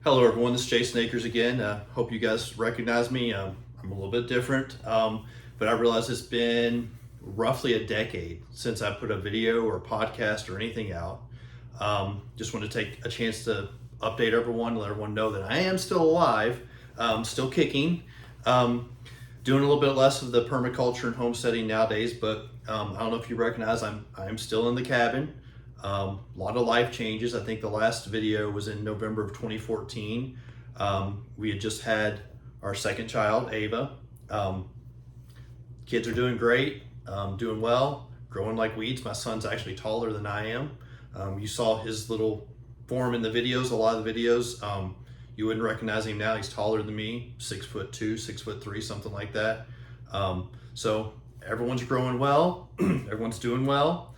Hello, everyone. This is Jason Akers again. Hope you guys recognize me. I'm a little bit different, but I realize it's been roughly a decade since I put a video or a podcast or anything out. Just want to take a chance to update everyone, let everyone know that I am still alive, still kicking. Doing a little bit less of the permaculture and homesteading nowadays, but I don't know if you recognize I'm still in the cabin. A lot of life changes. I think the last video was in November of 2014. We had just had our second child, Ava. Kids are doing great, doing well, growing like weeds. My son's actually taller than I am. You saw his little form in the videos, a lot of the videos. You wouldn't recognize him now. He's taller than me, 6'2", 6'3", something like that. So everyone's growing well. Everyone's doing well.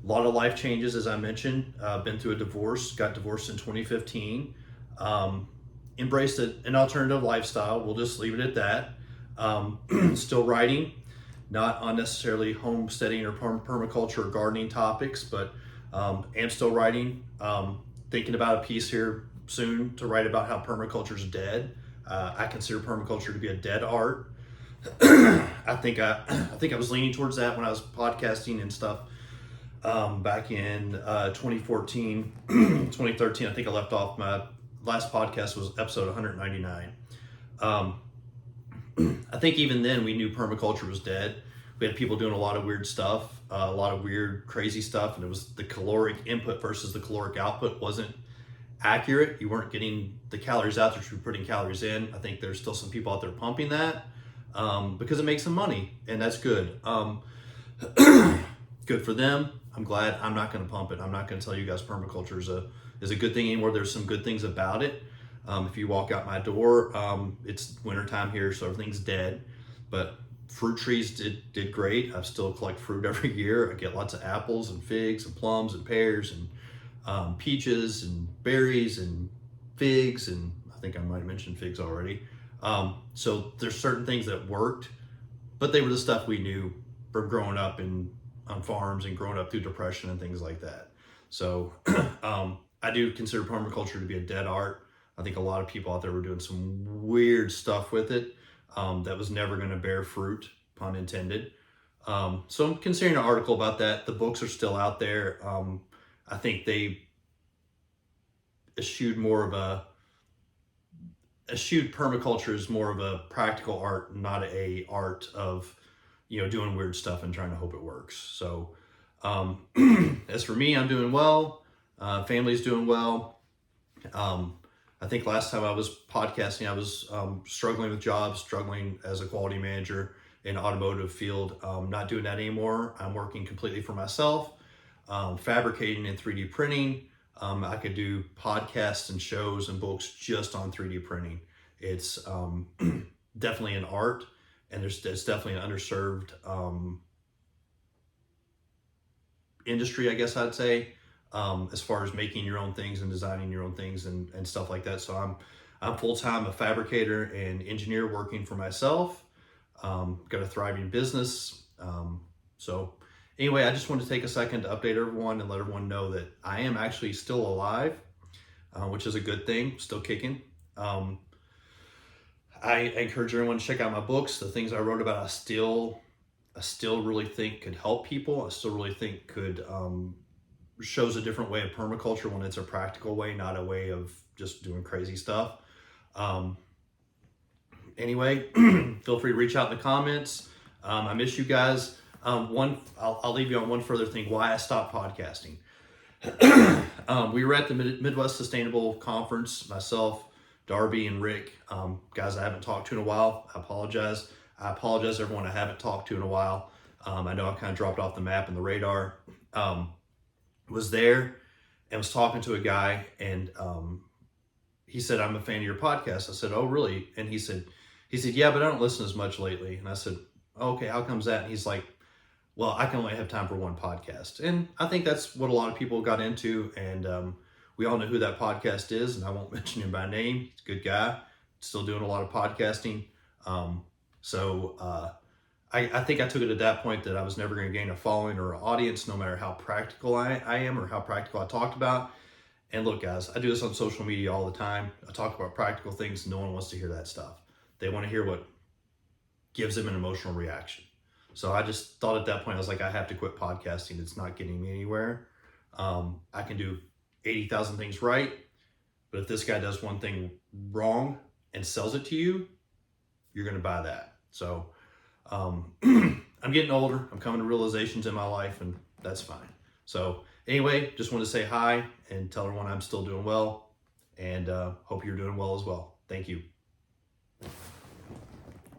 A lot of life changes, as I mentioned. Been through a divorce, got divorced in 2015. Embraced an alternative lifestyle. We'll just leave it at that. Still writing, not on necessarily homesteading or permaculture or gardening topics, but am still writing. Thinking about a piece here soon to write about how permaculture is dead. I consider permaculture to be a dead art. I think I was leaning towards that when I was podcasting and stuff. Back in 2014, 2013, I think I left off. My last podcast was episode 199. I think even then we knew permaculture was dead. We had people doing a lot of weird stuff, a lot of weird, crazy stuff, and it was the caloric input versus the caloric output wasn't accurate. You weren't getting the calories out that you were putting calories in. I think there's still some people out there pumping that because it makes them money, and that's good. Good for them. I'm glad. I'm not going to pump it. I'm not going to tell you guys permaculture is a good thing anymore. There's some good things about it. If you walk out my door, it's wintertime here, so everything's dead. But fruit trees did great. I still collect fruit every year. I get lots of apples and figs and plums and pears and peaches and berries and figs, and I think I might have mentioned figs already. So there's certain things that worked, but they were the stuff we knew from growing up on farms and growing up through depression and things like that. So I do consider permaculture to be a dead art. I think a lot of people out there were doing some weird stuff with it that was never going to bear fruit, pun intended. So I'm considering an article about that. The books are still out there. I think they eschewed permaculture as more of a practical art, not a art of doing weird stuff and trying to hope it works. So as for me, I'm doing well. Family's doing well. I think last time I was podcasting, I was struggling with jobs, struggling as a quality manager in automotive field. Not doing that anymore. I'm working completely for myself, fabricating and 3D printing. I could do podcasts and shows and books just on 3D printing. It's definitely an art. And there's definitely an underserved industry, I guess I'd say, as far as making your own things and designing your own things and stuff like that. So I'm full-time a fabricator and engineer working for myself. Got a thriving business. So anyway, I just want to take a second to update everyone and let everyone know that I am actually still alive, which is a good thing, still kicking. I encourage everyone to check out my books. The things I wrote about, I still really think could help people. I still really think could shows a different way of permaculture when it's a practical way, not a way of just doing crazy stuff. Anyway, feel free to reach out in the comments. I miss you guys. I'll leave you on one further thing, why I stopped podcasting. We were at the Midwest Sustainable Conference, myself, Darby, and Rick, guys I haven't talked to in a while. I apologize. I apologize to everyone I haven't talked to in a while. I know I kind of dropped off the map and the radar. Was there and was talking to a guy, and he said, "I'm a fan of your podcast." I said, "Oh, really?" And he said, "Yeah, but I don't listen as much lately." And I said, oh, "Okay, how comes that?" And he's like, "Well, I can only have time for one podcast." And I think that's what a lot of people got into, and we all know who that podcast is, and I won't mention him by name. He's a good guy, still doing a lot of podcasting. I think I took it at that point that I was never going to gain a following or an audience, no matter how practical I am or how practical I talked about. And look, guys, I do this on social media all the time. I talk about practical things. No one wants to hear that stuff. They want to hear what gives them an emotional reaction. So I just thought at that point, I was like, I have to quit podcasting. It's not getting me anywhere. I can do 80,000 things right, but if this guy does one thing wrong and sells it to you, you're going to buy that. So I'm getting older. I'm coming to realizations in my life, and that's fine. So anyway, just want to say hi and tell everyone I'm still doing well, and hope you're doing well as well. Thank you.